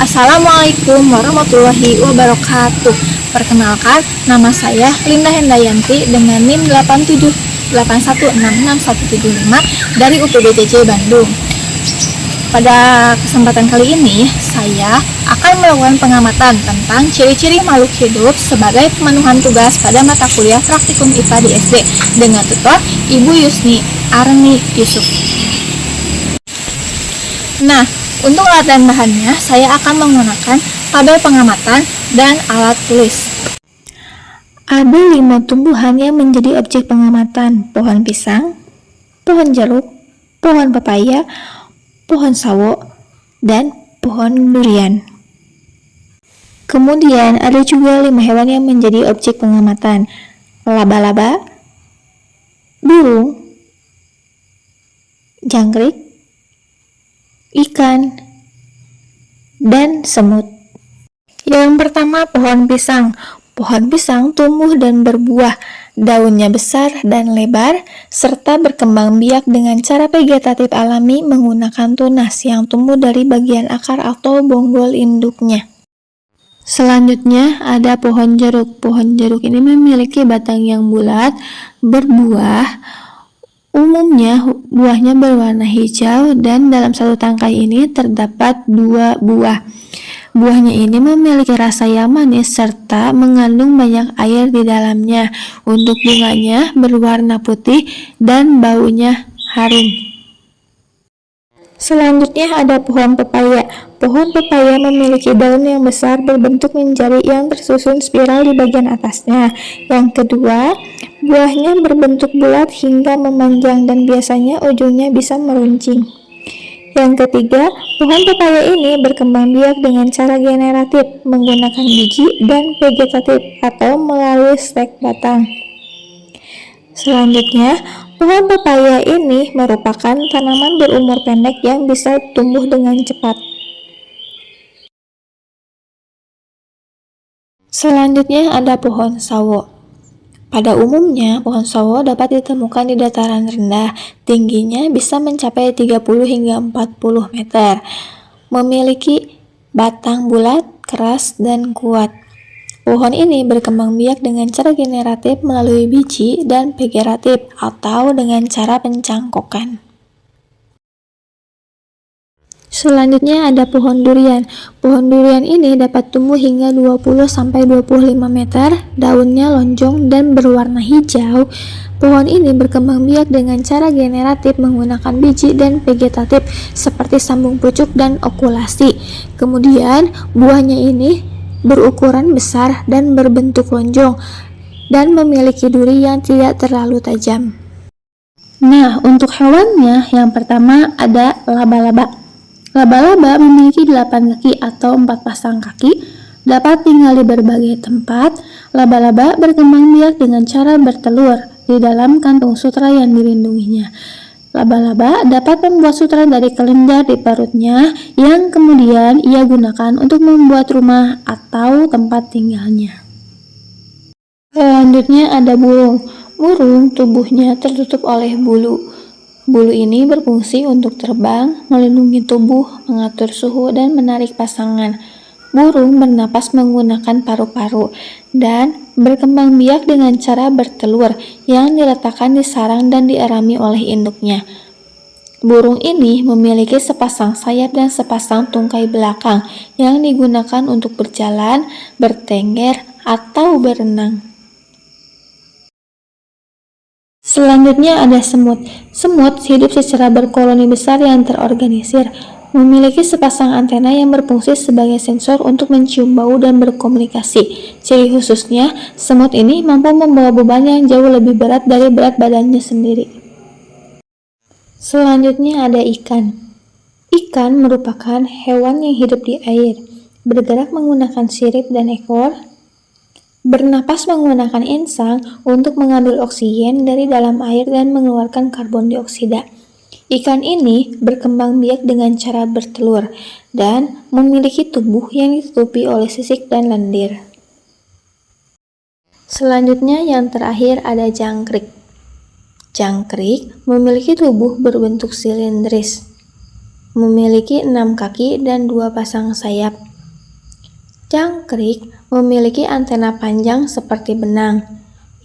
Assalamualaikum warahmatullahi wabarakatuh. Perkenalkan, nama saya Linda Hendayanti dengan NIM 8781667175 dari UPBTJ Bandung. Pada kesempatan kali ini, saya akan melakukan pengamatan tentang ciri-ciri makhluk hidup sebagai pemenuhan tugas pada mata kuliah praktikum IPA di SD dengan tutor Ibu Yusni Arni Yusuf. Nah, untuk alat dan bahannya, saya akan menggunakan tabel pengamatan dan alat tulis. Ada 5 tumbuhan yang menjadi objek pengamatan: pohon pisang, pohon jeruk, pohon pepaya, pohon sawo, dan pohon durian. Kemudian ada juga 5 hewan yang menjadi objek pengamatan: laba-laba, burung, jangkrik, ikan, dan semut. Yang pertama, pohon pisang. Pohon pisang tumbuh dan berbuah, daunnya besar dan lebar, serta berkembang biak dengan cara vegetatif alami menggunakan tunas yang tumbuh dari bagian akar atau bonggol induknya. Selanjutnya ada pohon jeruk. Pohon jeruk ini memiliki batang yang bulat, berbuah. Umumnya buahnya berwarna hijau dan dalam satu tangkai ini terdapat 2 buah. Buahnya ini memiliki rasa yang manis serta mengandung banyak air di dalamnya. Untuk bunganya berwarna putih dan baunya harum. Selanjutnya ada pohon pepaya. Pohon pepaya memiliki daun yang besar berbentuk menjadi yang tersusun spiral di bagian atasnya. Yang kedua, buahnya berbentuk bulat hingga memanjang dan biasanya ujungnya bisa meruncing. Yang ketiga, pohon pepaya ini berkembang biak dengan cara generatif menggunakan biji dan vegetatif atau melalui stek batang. Selanjutnya, pohon pepaya ini merupakan tanaman berumur pendek yang bisa tumbuh dengan cepat. Selanjutnya ada pohon sawo. Pada umumnya, pohon sawo dapat ditemukan di dataran rendah, tingginya bisa mencapai 30 hingga 40 meter. Memiliki batang bulat, keras, dan kuat. Pohon ini berkembang biak dengan cara generatif melalui biji dan vegetatif atau dengan cara pencangkokan. Selanjutnya ada pohon durian. Pohon durian ini dapat tumbuh hingga 20-25 meter, daunnya lonjong dan berwarna hijau. Pohon ini berkembang biak dengan cara generatif menggunakan biji dan vegetatif seperti sambung pucuk dan okulasi. Kemudian buahnya ini berukuran besar dan berbentuk lonjong dan memiliki duri yang tidak terlalu tajam. Nah, untuk hewannya yang pertama ada laba-laba. Laba-laba memiliki 8 kaki atau 4 pasang kaki, dapat tinggal di berbagai tempat. Laba-laba berkembang biak dengan cara bertelur di dalam kantung sutra yang dilindunginya. Laba-laba dapat membuat sutra dari kelenjar di perutnya yang kemudian ia gunakan untuk membuat rumah atau tempat tinggalnya. Selanjutnya ada burung. Burung tubuhnya tertutup oleh bulu. Bulu ini berfungsi untuk terbang, melindungi tubuh, mengatur suhu, dan menarik pasangan. Burung bernapas menggunakan paru-paru dan berkembang biak dengan cara bertelur yang diletakkan di sarang dan dierami oleh induknya. Burung ini memiliki sepasang sayap dan sepasang tungkai belakang yang digunakan untuk berjalan, bertengger, atau berenang. Selanjutnya ada semut. Semut hidup secara berkoloni besar yang terorganisir, memiliki sepasang antena yang berfungsi sebagai sensor untuk mencium bau dan berkomunikasi. Ciri khususnya, semut ini mampu membawa beban yang jauh lebih berat dari berat badannya sendiri. Selanjutnya ada ikan. Ikan merupakan hewan yang hidup di air, bergerak menggunakan sirip dan ekor, bernapas menggunakan insang untuk mengambil oksigen dari dalam air dan mengeluarkan karbon dioksida. Ikan ini berkembang biak dengan cara bertelur dan memiliki tubuh yang ditutupi oleh sisik dan lendir. Selanjutnya yang terakhir ada jangkrik. Jangkrik memiliki tubuh berbentuk silindris, memiliki 6 kaki dan 2 pasang sayap. Jangkrik memiliki antena panjang seperti benang,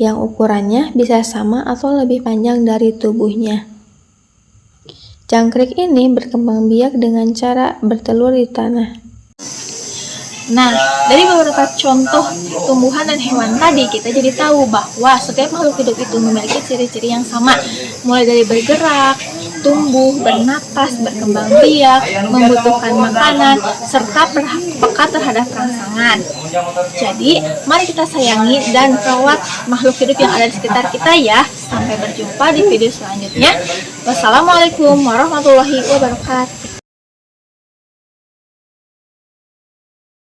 yang ukurannya bisa sama atau lebih panjang dari tubuhnya. Jangkrik ini berkembang biak dengan cara bertelur di tanah. Nah, dari beberapa contoh tumbuhan dan hewan tadi, kita jadi tahu bahwa setiap makhluk hidup itu memiliki ciri-ciri yang sama, mulai dari bergerak, tumbuh, bernapas, berkembang biak, membutuhkan makanan, serta peka terhadap rangsangan. Jadi, mari kita sayangi dan rawat makhluk hidup yang ada di sekitar kita ya. Sampai berjumpa di video selanjutnya. Wassalamualaikum warahmatullahi wabarakatuh.